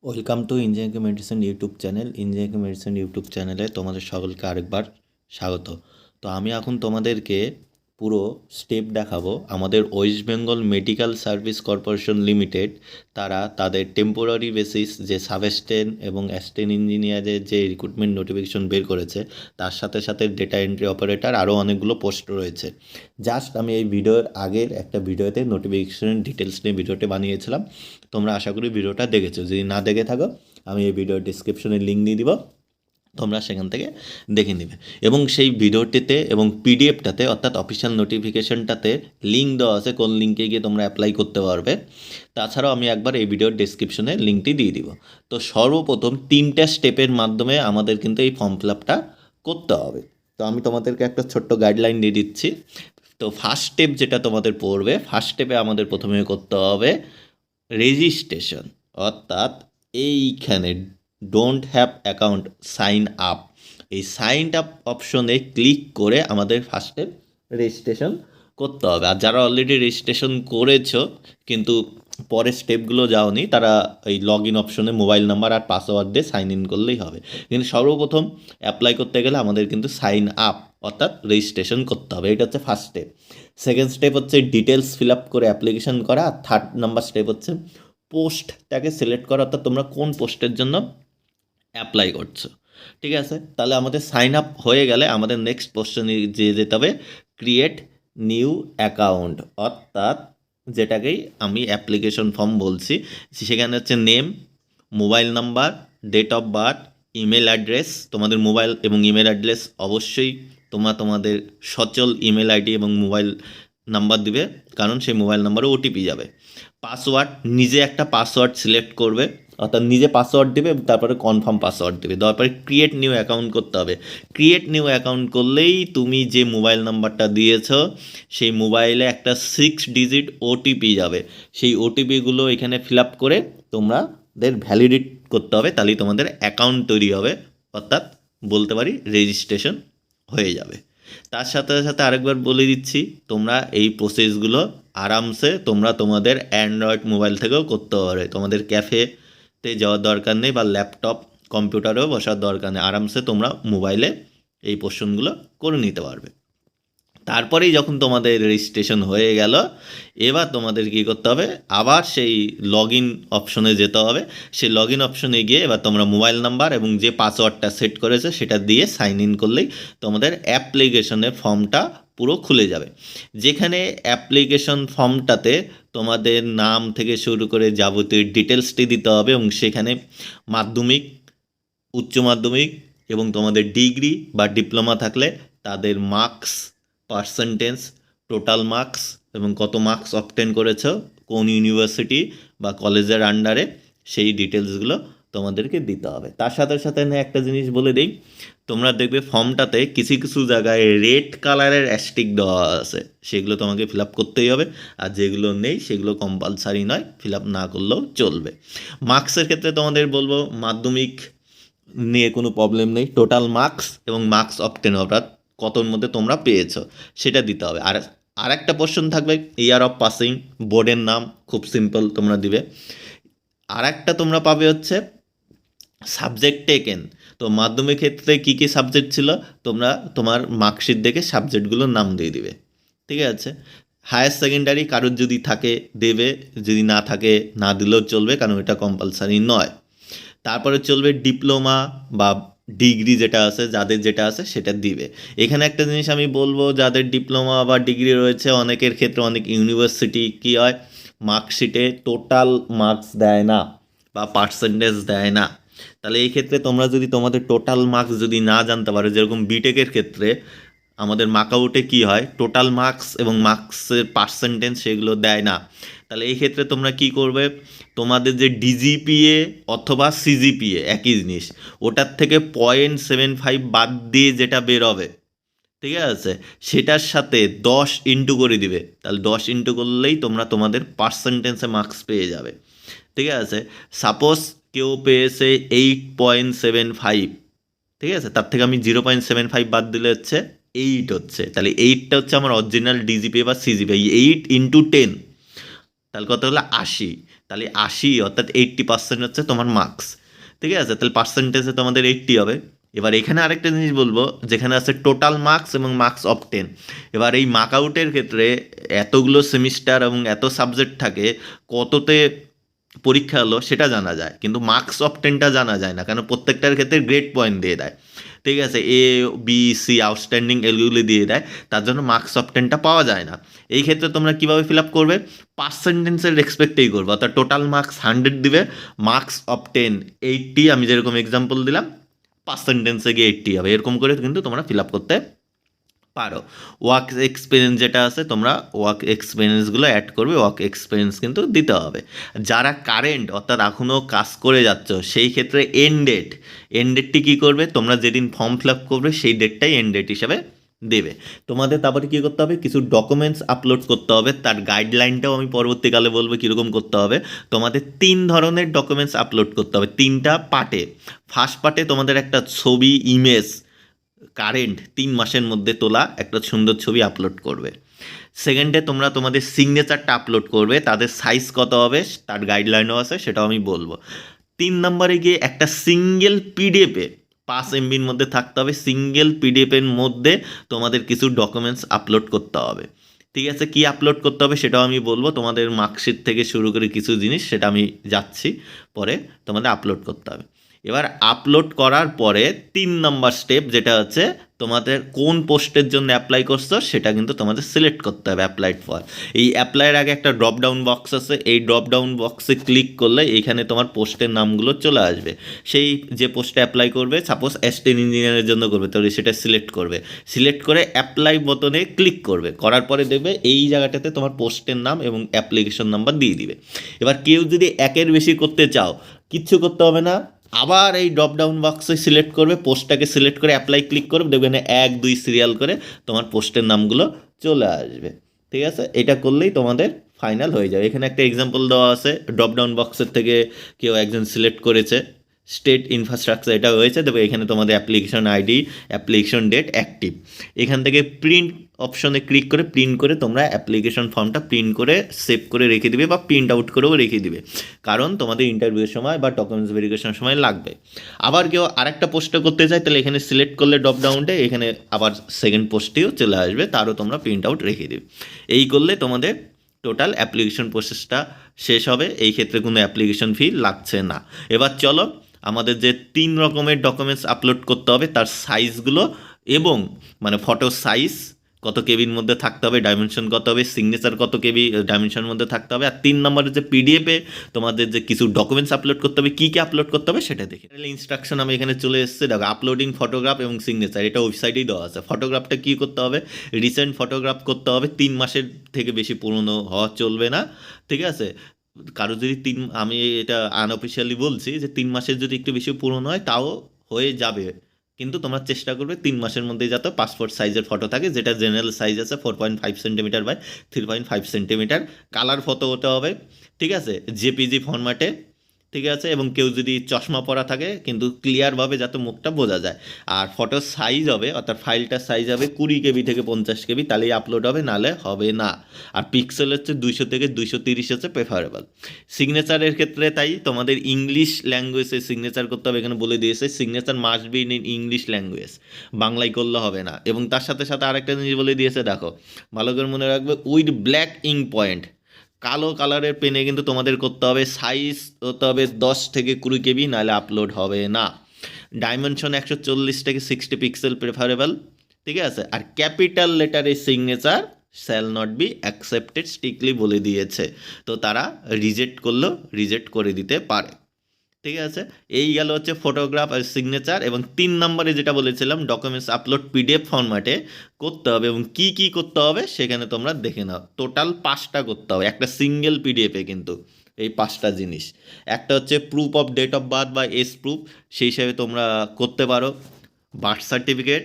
Welcome to engineering medicine YouTube channel. Engineering medicine YouTube চ্যানেলে তোমাদের সকলকে আরেকবার স্বাগত। তো আমি এখন তোমাদেরকে পুরো স্টেপ দেখাবো। আমাদের West Bengal medical service corporation limited তারা তাদের টেম্পোরারি বেসিস যে সাব অ্যাসিস্ট্যান্ট এবং অ্যাসিস্ট্যান্ট ইঞ্জিনিয়ারের যে রিক্রুটমেন্ট নোটিফিকেশন বের করেছে, তার সাথে সাথে ডেটা এন্ট্রি অপারেটর আরও অনেকগুলো পোস্ট রয়েছে। জাস্ট আমি এই ভিডিওর আগের একটা ভিডিওতে নোটিফিকেশনের ডিটেলস নিয়ে ভিডিওটি বানিয়েছিলাম। তোমরা আশা করি ভিডিওটা দেখেছো। যদি না দেখে থাকো, আমি এই ভিডিওর ডিসক্রিপশনে লিঙ্ক দিয়ে দিব, তোমরা সেখান থেকে দেখে নেবে। এবং সেই ভিডিওটিতে এবং পিডিএফটাতে অর্থাৎ অফিসিয়াল নোটিফিকেশনটাতে লিঙ্ক দেওয়া আছে, কোন লিঙ্কে গিয়ে তোমরা অ্যাপ্লাই করতে পারবে। তাছাড়াও আমি একবার এই ভিডিওর ডিসক্রিপশনে লিঙ্কটি দিয়ে দিব। তো সর্বপ্রথম 3টা স্টেপের মাধ্যমে আমাদের কিন্তু এই ফর্ম ফিল আপটা করতে হবে। তো আমি তোমাদেরকে একটা ছোট্ট গাইডলাইন দিয়ে দিচ্ছি। তো ফার্স্ট স্টেপ যেটা তোমাদের পড়বে, ফার্স্ট স্টেপে আমাদের প্রথমে করতে হবে রেজিস্ট্রেশন, অর্থাৎ এইখানে don't have account sign up, এই সাইন আপ অপশনে ক্লিক করে আমাদের ফার্স্টে রেজিস্ট্রেশন করতে হবে। আর যারা অলরেডি রেজিস্ট্রেশন করেছো কিন্তু পরের স্টেপগুলো যাওনি, তারা এই লগ ইন অপশনে মোবাইল নাম্বার আর পাসওয়ার্ড দিয়ে সাইন ইন করলেই হবে। কিন্তু সর্বপ্রথম অ্যাপ্লাই করতে গেলে আমাদের কিন্তু সাইন আপ অর্থাৎ রেজিস্ট্রেশন করতে হবে। এটা হচ্ছে ফার্স্ট স্টেপ। সেকেন্ড স্টেপ হচ্ছে ডিটেলস ফিল আপ করে অ্যাপ্লিকেশন করা। আর থার্ড নাম্বার স্টেপ হচ্ছে পোস্টটাকে সিলেক্ট করা, অর্থাৎ তোমরা কোন পোস্টের জন্য অ্যাপ্লাই করছো। ঠিক আছে, তাহলে আমাদের সাইন আপ হয়ে গেলে আমাদের নেক্সট পোস্টে যেতে হবে ক্রিয়েট নিউ অ্যাকাউন্ট, অর্থাৎ যেটাকেই আমি অ্যাপ্লিকেশন ফর্ম বলছি। সেখানে হচ্ছে name, mobile number, date of birth, email address. তোমাদের মোবাইল এবং ইমেল অ্যাড্রেস অবশ্যই তোমাদের সচল ইমেল আইডি এবং মোবাইল নাম্বার দিবে, কারণ সেই মোবাইল নাম্বারে ওটিপি যাবে। পাসওয়ার্ড, নিজে একটা পাসওয়ার্ড সিলেক্ট করবে, অর্থাৎ নিজে পাসওয়ার্ড দেবে, তারপরে কনফার্ম পাসওয়ার্ড দেবে, তারপরে ক্রিয়েট নিউ অ্যাকাউন্ট করতে হবে। ক্রিয়েট নিউ অ্যাকাউন্ট করলেই তুমি যে মোবাইল নাম্বারটা দিয়েছো সেই মোবাইলে একটা 6 ডিজিট ওটিপি যাবে। সেই ওটিপিগুলো এখানে ফিল আপ করে তোমাদের ভ্যালিডেট করতে হবে, তাহলেই তোমাদের অ্যাকাউন্ট তৈরি হবে, অর্থাৎ বলতে পারি রেজিস্ট্রেশন হয়ে যাবে। তার সাথে সাথে আরেকবার বলে দিচ্ছি, তোমরা এই প্রসেসগুলো আরামসে তোমরা তোমাদের অ্যান্ড্রয়েড মোবাইল থেকেও করতে পারবে। তোমাদের ক্যাফেতে যাওয়ার দরকার নেই বা ল্যাপটপ কম্পিউটারেও বসার দরকার নেই, আরামসে তোমরা মোবাইলে এই পোর্শনগুলো করে নিতে পারবে। তারপরেই যখন তোমাদের রেজিস্ট্রেশন হয়ে গেল, এবার তোমাদের কী করতে হবে, আবার সেই লগ ইন অপশনে যেতে হবে। সেই লগ ইন অপশনে গিয়ে এবার তোমরা মোবাইল নাম্বার এবং যে পাসওয়ার্ডটা সেট করেছে সেটা দিয়ে সাইন ইন করলেই তোমাদের অ্যাপ্লিকেশনের ফর্মটা পুরো খুলে যাবে। যেখানে অ্যাপ্লিকেশন ফর্মটাতে তোমাদের নাম থেকে শুরু করে যাবতীয় ডিটেলসটি দিতে হবে, এবং সেখানে মাধ্যমিক, উচ্চ মাধ্যমিক এবং তোমাদের ডিগ্রি বা ডিপ্লোমা থাকলে তাদের মার্কস, পার্সেন্টেজ, টোটাল মার্কস এবং কত মার্কস অবটেন করেছো, কোন ইউনিভার্সিটি বা কলেজের আন্ডারে, সেই ডিটেলসগুলো তোমাদেরকে দিতে হবে। তার সাথে সাথে একটা জিনিস বলে দিই, তোমরা দেখবে ফর্মটাতে কিছু কিছু জায়গায় রেড কালারের অ্যাস্টিক দেওয়া আছে, সেগুলো তোমাকে ফিল আপ করতেই হবে। আর যেগুলো নেই সেগুলো কম্পালসারি নয়, ফিল আপ না করলেও চলবে। মার্কসের ক্ষেত্রে তোমাদের বলবো মাধ্যমিক নিয়ে কোনো প্রবলেম নেই, টোটাল মার্কস এবং মার্কস অবটেন, অর্থাৎ কতর মধ্যে তোমরা পেয়েছো সেটা দিতে হবে। আর একটা পোর্শন থাকবে ইয়ার অফ পাসিং, বোর্ডের নাম, খুব সিম্পল তোমরা দিবে। আর একটা তোমরা পাবে হচ্ছে সাবজেক্ট টেকেন। তো মাধ্যমিক ক্ষেত্রে কী কী সাবজেক্ট ছিল, তোমরা তোমার মার্কশিট দেখে সাবজেক্টগুলোর নাম দিয়ে দিবে। ঠিক আছে, হায়ার সেকেন্ডারি কারোর যদি থাকে দেবে, যদি না থাকে না দিলেও চলবে, কারণ এটা কম্পালসারি নয়। তারপরে চলবে ডিপ্লোমা বা ডিগ্রি যেটা আছে, যাদের যেটা আছে সেটা দিবে। এখানে একটা জিনিস আমি বলবো, যাদের ডিপ্লোমা বা ডিগ্রি রয়েছে, অনেকের ক্ষেত্রে অনেক ইউনিভার্সিটি কী হয়, মার্কশিটে টোটাল মার্কস দেয় না বা পার্সেন্টেজ দেয় না। তাহলে এই ক্ষেত্রে তোমরা যদি তোমাদের টোটাল মার্কস যদি না জানতে পারো, যেরকম বিটেকের ক্ষেত্রে আমাদের মার্কআউটে কী হয়, টোটাল মার্কস এবং মার্কসের পার্সেন্টেজ সেগুলো দেয় না। তাহলে এই ক্ষেত্রে তোমরা কি করবে, তোমাদের যে ডিজিপিএ অথবা সিজিপিএ একই জিনিস, ওটার থেকে 0.75 বাদ দিয়ে যেটা বেরোবে, ঠিক আছে, সেটার সাথে 10 ইন্টু করে দিবে। তাহলে 10 ইন্টু করলেই তোমরা তোমাদের পার্সেন্টেজে মার্কস পেয়ে যাবে। ঠিক আছে, সাপোজ কেউ পেয়েছে 8.75, ঠিক আছে, তার থেকে আমি 0.75 বাদ দিলে হচ্ছে 8 হচ্ছে। তাহলে 8টা হচ্ছে আমার অরিজিনাল ডিজিপি বা সিজিপি। 8 ইন্টু 10 তাহলে কত হলো 80। তাহলে 80 অর্থাৎ 80% হচ্ছে তোমার মার্কস। ঠিক আছে, তাহলে পার্সেন্টেজে তোমাদের 80 হবে। এবার এখানে আরেকটা জিনিস বলবো, যেখানে আছে টোটাল মার্কস এবং মার্কস অফ 10। এবার এই মার্ক আউটের ক্ষেত্রে এতগুলো সেমিস্টার এবং এত সাবজেক্ট থাকে, কততে পরীক্ষা হলো সেটা জানা যায়, কিন্তু মার্কস অফ 10টা জানা যায় না, কারণ প্রত্যেকটার ক্ষেত্রে গ্রেড পয়েন্ট দিয়ে দেয়। ঠিক আছে, এ বি সি আউটস্ট্যান্ডিং এগুলি দিয়ে দেয়, তার জন্য মার্কস অফ 10টা পাওয়া যায় না। এই ক্ষেত্রে তোমরা কীভাবে ফিল আপ করবে, পার্সেন্টেন্সের রেসপেক্টেই করবে, অর্থাৎ টোটাল মার্কস 100 দিবে, মার্কস অফ 10 80, আমি যেরকম এক্সাম্পল দিলাম, পার্সেন্টেন্সে গিয়ে 80 হবে, এরকম করে কিন্তু তোমরা ফিল আপ করতে পারো। ওয়ার্ক এক্সপিরিয়েন্স যেটা আছে, তোমরা ওয়ার্ক এক্সপিরিয়েন্সগুলো অ্যাড করবে, ওয়ার্ক এক্সপিরিয়েন্স কিন্তু দিতে হবে। যারা কারেন্ট অর্থাৎ এখনও কাজ করে যাচ্ছ, সেই ক্ষেত্রে এন্ড ডেটটি কী করবে, তোমরা যেদিন ফর্ম ফিল আপ করবে সেই ডেটটাই এন্ড ডেট হিসাবে দেবে। তোমাদের তারপরে কী করতে হবে, কিছু ডকুমেন্টস আপলোড করতে হবে, তার গাইডলাইনটাও আমি পরবর্তীকালে বলবো কীরকম করতে হবে। তোমাদের 3 ধরনের ডকুমেন্টস আপলোড করতে হবে 3টা পার্টে। ফার্স্ট পার্টে তোমাদের একটা ছবি, ইমেজ, কারেন্ট 3 মাসের মধ্যে তোলা একটা সুন্দর ছবি আপলোড করবে। সেকেন্ডে তোমরা তোমাদের সিগনেচারটা আপলোড করবে, তাদের সাইজ কত হবে তার গাইডলাইনও আছে, সেটাও আমি বলবো। 3 নম্বরে গিয়ে একটা সিঙ্গেল পিডিএফে 5 MBর মধ্যে থাকতে হবে, সিঙ্গেল পিডিএফের মধ্যে তোমাদের কিছু ডকুমেন্টস আপলোড করতে হবে। ঠিক আছে, কি আপলোড করতে হবে সেটাও আমি বলবো, তোমাদের মার্কশিট থেকে শুরু করে কিছু জিনিস সেটা আমি যাচ্ছি, পরে তোমাদের আপলোড করতে হবে। এবার আপলোড করার পরে 3 নম্বর স্টেপ যেটা হচ্ছে, তোমাদের কোন পোস্টের জন্য অ্যাপ্লাই করছো সেটা কিন্তু তোমাদের সিলেক্ট করতে হবে অ্যাপ্লাইড ফর। এই অ্যাপ্লাইয়ের আগে একটা ড্রপ ডাউন বক্স আছে, এই ড্রপ ডাউন বক্সে ক্লিক করলে এইখানে তোমার পোস্টের নামগুলো চলে আসবে। সেই যে পোস্টে অ্যাপ্লাই করবে, সাপোজ অ্যাসিস্ট্যান্ট ইঞ্জিনিয়ারের জন্য করবে, তাহলে সেটা সিলেক্ট করবে, সিলেক্ট করে অ্যাপ্লাই বোতামে ক্লিক করবে, করার পরে দেখবে এই জায়গাটাতে তোমার পোস্টের নাম এবং অ্যাপ্লিকেশন নাম্বার দিয়ে দিবে। এবার কেউ যদি একের বেশি করতে চাও, কিচ্ছু করতে হবে না, আবার এই ড্রপ ডাউন বক্সে সিলেক্ট করবে, পোস্টটাকে সিলেক্ট করে অ্যাপ্লাই ক্লিক করবে, দেখবেন 1 2 সিরিয়াল করে তোমার পোস্টের নামগুলো চলে আসবে। ঠিক আছে, এটা করলেই তোমাদের ফাইনাল হয়ে যাবে। এখানে একটা এক্সাম্পল দেওয়া আছে, ড্রপ ডাউন বক্সের থেকে কেউ একজন সিলেক্ট করেছে স্টেট ইনফ্রাস্ট্রাকচার, এটা হয়েছে, দেখো এখানে তোমাদের application ID, application date, active. এখান থেকে প্রিন্ট অপশনে ক্লিক করে প্রিন্ট করে তোমরা অ্যাপ্লিকেশন ফর্মটা প্রিন্ট করে সেভ করে রেখে দিবে, বা প্রিন্ট আউট করেও রেখে দিবে, কারণ তোমাদের ইন্টারভিউয়ের সময় বা ডকুমেন্টস ভেরিফিকেশনের সময় লাগবে। আবার কেউ আরেকটা পোস্টে করতে চায়, তাহলে এখানে সিলেক্ট করলে ড্রপ ডাউনটা, এখানে আবার সেকেন্ড পোস্টেও চলে আসবে, তারও তোমরা প্রিন্ট আউট রেখে দিবে। এই করলে তোমাদের টোটাল অ্যাপ্লিকেশন প্রসেসটা শেষ হবে, এই ক্ষেত্রে কোনো অ্যাপ্লিকেশন ফি লাগছে না। এবার চলো আমাদের যে 3 রকমের ডকুমেন্টস আপলোড করতে হবে তার সাইজগুলো, এবং মানে ফটো সাইজ কত কেবির মধ্যে থাকতে হবে, ডাইমেনশন কত হবে, সিগনেচার কত কেবি ডাইমেনশনের মধ্যে থাকতে হবে, আর 3 নম্বরের যে পিডিএফে তোমাদের যে কিছু ডকুমেন্টস আপলোড করতে হবে, কী কী আপলোড করতে হবে সেটা দেখি। ইনস্ট্রাকশন আমি এখানে চলে এসেছে, দেখো আপলোডিং ফটোগ্রাফ এবং সিগনেচার, এটা ওয়েবসাইটেই দেওয়া আছে। ফটোগ্রাফটা কী করতে হবে, রিসেন্ট ফটোগ্রাফ করতে হবে, 3 মাসের থেকে বেশি পুরনো হওয়া চলবে না। ঠিক আছে, কারো যদি আমি এটা আনঅফিসিয়ালি বলছি যে 3 মাসের যদি একটু বেশি পুরনো হয় তাও হয়ে যাবে, কিন্তু তোমরা চেষ্টা করবে 3 মাসের মধ্যেই যাতে পাসপোর্ট সাইজের ফটো থাকে, যেটা জেনারেল সাইজ আছে 4.5 centimetre by 3.5 centimetre. Colour photo হতে হবে, ঠিক আছে, জেপিজি ফরম্যাটে। ঠিক আছে, এবং কেউ যদি চশমা পরা থাকে কিন্তু ক্লিয়ারভাবে যাতে মুখটা বোঝা যায়। আর ফটোর সাইজ হবে, অর্থাৎ ফাইলটার সাইজ হবে 20 কেবি থেকে 50 কেবি, তাহলেই আপলোড হবে, নালে হবে না। আর পিক্সেল হচ্ছে 200 থেকে 230 হচ্ছে প্রেফারেবল। সিগনেচারের ক্ষেত্রে তাই তোমাদের ইংলিশ ল্যাঙ্গুয়েজে সিগনেচার করতে হবে, এখানে বলে দিয়েছে signature must be in English language, বাংলায় করলে হবে না। এবং তার সাথে সাথে আরেকটা জিনিস বলে দিয়েছে, দেখো ভালো করে মনে রাখবে, উইথ ব্ল্যাক ইঙ্ক পয়েন্ট, কালো কালারের পেনে কিন্তু তোমাদের করতে হবে, সাইজ হতে হবে 10 থেকে 20 কেবি, নাহলে আপলোড হবে না। ডাইমেনশন 140 থেকে 60 পিক্সেল প্রেফারেবল। ঠিক আছে, আর ক্যাপিটাল লেটারে signature shall not be accepted strictly বলে দিয়েছে, তো তারা রিজেক্ট করলেও রিজেক্ট করে দিতে পারে। ঠিক আছে, এই গেল হচ্ছে ফটোগ্রাফ আর সিগনেচার। এবং 3 নম্বরে যেটা বলেছিলাম, ডকুমেন্টস আপলোড পিডিএফ ফরম্যাটে করতে হবে, এবং কি কি করতে হবে সেখানে তোমরা দেখে নাও। টোটাল 5টা করতে হবে একটা সিঙ্গেল পিডিএফে, কিন্তু এই 5টা জিনিস। একটা হচ্ছে proof of date of birth বা এজ প্রুফ, সেই হিসাবে তোমরা করতে পারো বার্থ সার্টিফিকেট,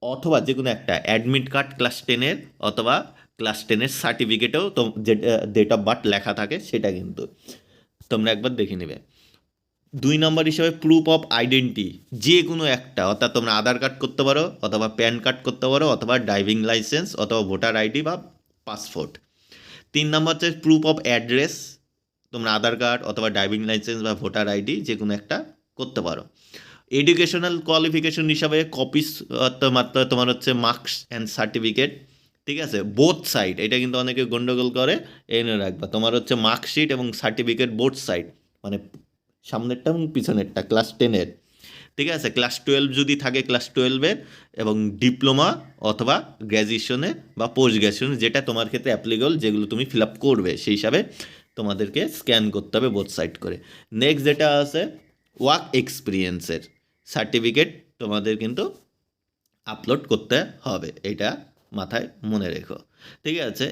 অথবা যে কোনো একটা অ্যাডমিট কার্ড ক্লাস 10-এর, অথবা ক্লাস 10-এর সার্টিফিকেটেও তো যে ডেট অফ বার্থ লেখা থাকে সেটা কিন্তু তোমরা একবার দেখে নেবে। 2 নম্বর হিসেবে প্রুফ অফ আইডেন্টি, যে কোনো একটা, অর্থাৎ তোমরা আধার কার্ড করতে পারো, অথবা প্যান কার্ড করতে পারো, অথবা ড্রাইভিং লাইসেন্স, অথবা ভোটার আইডি বা পাসপোর্ট। 3 নম্বর হচ্ছে প্রুফ অফ অ্যাড্রেস, তোমরা আধার কার্ড অথবা ড্রাইভিং লাইসেন্স বা ভোটার আইডি যে কোনো একটা করতে পারো। এডুকেশনাল কোয়ালিফিকেশন হিসাবে কপিস মাত্র তোমার হচ্ছে মার্কস অ্যান্ড সার্টিফিকেট, ঠিক আছে, বোথ সাইড, এটা কিন্তু অনেকে গন্ডগোল করে, এনে রাখবা। তোমার হচ্ছে মার্কশিট এবং সার্টিফিকেট বোথ সাইড, মানে সামনেরটা এবং পিছনেরটা, ক্লাস 10-এর, ঠিক আছে, ক্লাস 12 যদি থাকে ক্লাস 12-এর, এবং ডিপ্লোমা অথবা গ্র্যাজুয়েশনে বা পোস্ট গ্র্যাজুয়েশনে, যেটা তোমার ক্ষেত্রে অ্যাপ্লিকেবল, যেগুলো তুমি ফিল আপ করবে সেই হিসাবে তোমাদেরকে স্ক্যান করতে হবে বোথ সাইড করে। নেক্সট যেটা আছে ওয়ার্ক এক্সপিরিয়েন্সের সার্টিফিকেট তোমাদের কিন্তু আপলোড করতে হবে, এটা মাথায় মনে রেখো, ঠিক আছে।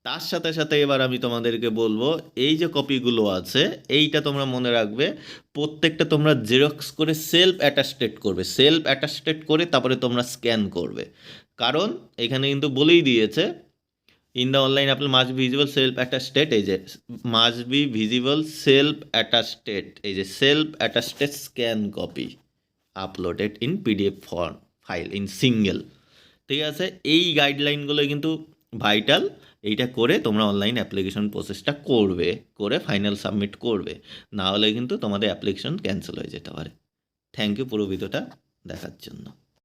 তার সাথে সাথে এবার আমি তোমাদেরকে বলবো, এই যে কপিগুলো আছে এইটা তোমরা মনে রাখবে, প্রত্যেকটা তোমরা জেরক্স করে সেলফ অ্যাটাস্টেড করবে, সেলফ অ্যাটাস্টেড করে তারপরে তোমরা স্ক্যান করবে। কারণ এখানে কিন্তু বলেই দিয়েছে, in the online apply must be visible self attested, এই যে must be visible self attested, এই যে self attested scan copy uploaded in PDF form file in single, ঠিক আছে। এই গাইডলাইনগুলো কিন্তু ভাইটাল, এইটা করে তোমরা অনলাইন অ্যাপ্লিকেশন প্রসেসটা করবে, করে ফাইনাল সাবমিট করবে, না হলে কিন্তু তোমাদের অ্যাপ্লিকেশন ক্যান্সেল হয়ে যেতে পারে। থ্যাংক ইউ পুরো ভিডিওটা দেখার জন্য।